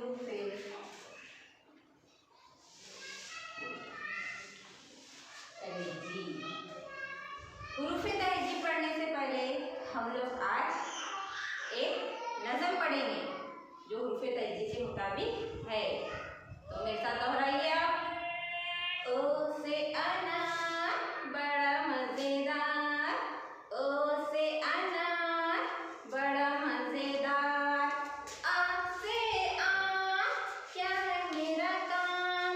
हुरूफे तहज़ी। हुरूफे तहज़ी पढ़ने से पहले हम लोग आज एक नज़म पढ़ेंगे जो हुरूफे तहज़ी के मुताबिक है। तो मेरे साथ दोहराइए आप। ओ से अनार बड़ा मज़ेदार, ओ से अनार बड़ा मज़ेदार, आ से आम क्या है मेरा काम,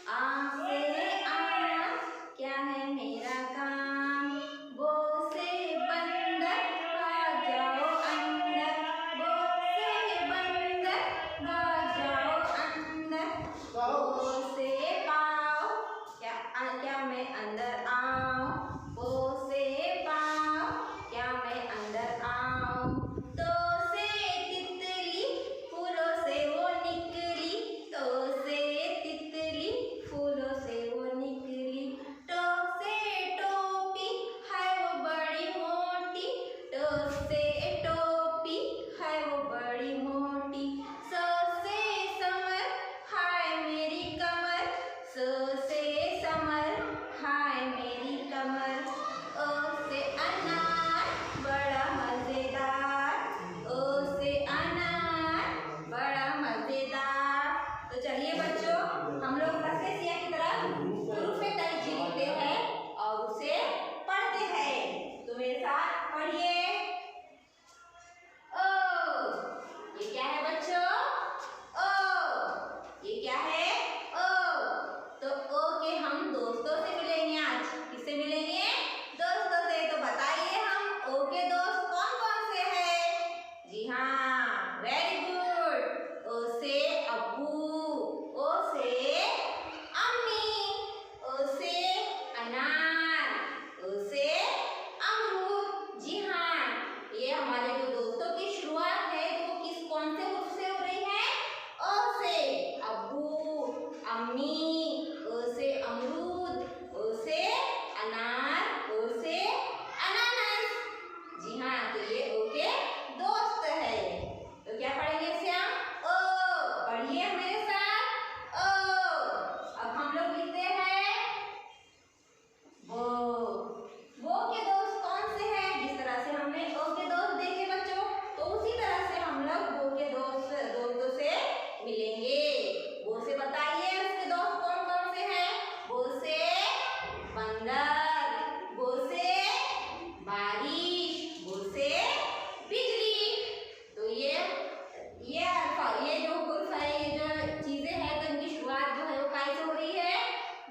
आ से आम क्या है मेरा काम, बो से बंदर भाग जाओ अंदर, बो से बंदर भाग जाओ अंदर, बो से पाँव क्या मैं अंदर आऊं, बो से पाँव क्या मैं अंदर आऊं, तो से तितली फूलों से वो निकली, तो से तितली फूलों से वो निकली, तो से टोपी है वो बड़ी मोटी, तो से टोपी है वो बड़ी मोटी, सो से समर हाय मेरी कमर, सो से समर हाय मेरी कमर, ओ से अनार बड़ा मज़ेदार, ओ से अनार बड़ा मज़ेदार। तो चलिए बच्चों, हम लोग तस्वीर की तरह हुरूफे तहज़ी लिखते हैं और उसे पढ़ते हैं। तो मेरे साथ पढ़िए। ओ, ये क्या है बच्चों? ओ, ये क्या है? ओ, तो ओ के हम दोस्तों से मिलेंगे आज। किससे मिलेंगे? दोस्तों से। तो बताइए हम ओ के दोस्त कौन कौन से हैं? जी हाँ, वेरी गुड। ओ से अब्बू, ओ से अम्मी, ओ से अनार, ओ से अमरूद। जी हाँ, ये हमारे जो दोस्तों की शुरुआत है तो वो किस कौन से हुरूफ से हो रही है? ओ से अब्बू, अम्मी, ओ से अमरूद, ओ से अनार, ओ से अनानास। जी हाँ, तो ये ओ के दोस्त है। तो क्या पढ़ेंगे इससे हम? ओ, पढ़िए मेरे साथ। ओ, अब हम लोग लिखते हैं वो के दोस्त कौन से हैं? जिस तरह से हमने ओ के दोस्त देखे बच्चों, तो उसी तरह से हम लोग वो के दोस्तों से मिलेंगे। वो से बताइए उसके दोस्त कौन कौन से हैं? वो से बंदर, वो से बारिश, वो से बिजली। तो ये जो हुरूफ है, ये जो चीजें हैं, तो इनकी शुरुआत जो है वो कैसे हो रही है?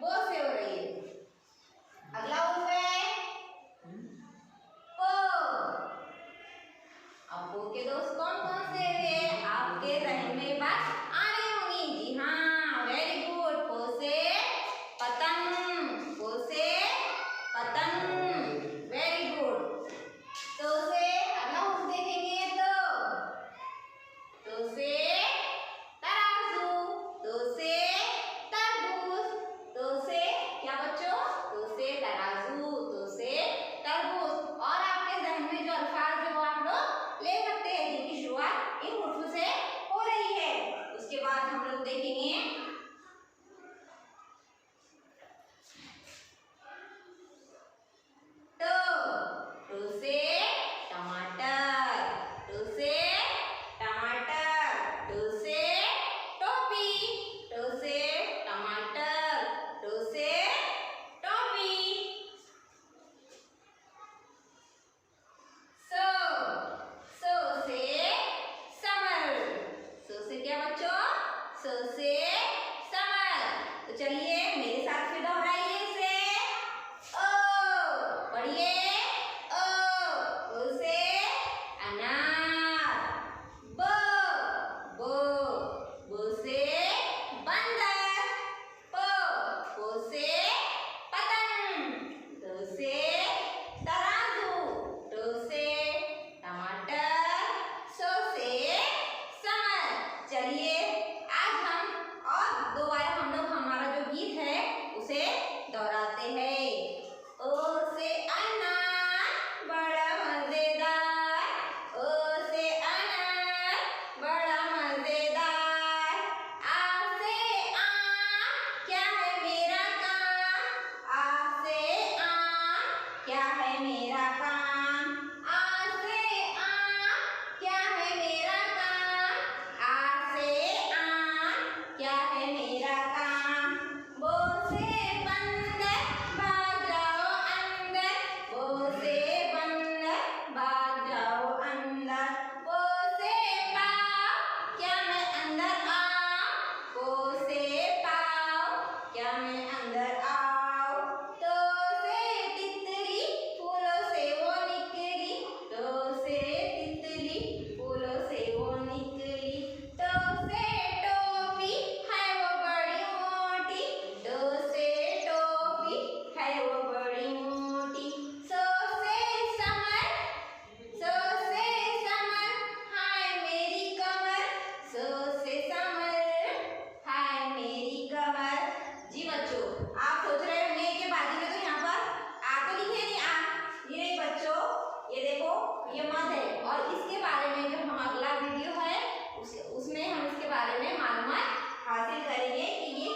वो से हो रही है। अगला हुरूफ है ओ। अब वो के दोस्त कौन कौन से हैं? आपके जहन में बात आ रही होंगी। जी हाँ, वेरी गुड। पो से पतंग, पो से पतंग, वेरी गुड। तो से अगला हुरूफ देखेंगे तो से तराजू, तो से तरबूज, तो से क्या बच्चों? तो से तराजू, तो से तरबूज। और आपके जहन में जो अल्फाज है वो आप लोग ले सकते हैं, जिनकी और इसके बारे में जो हम अगला वीडियो है उसमें हम इसके बारे में मालूमात हासिल करेंगे कि ये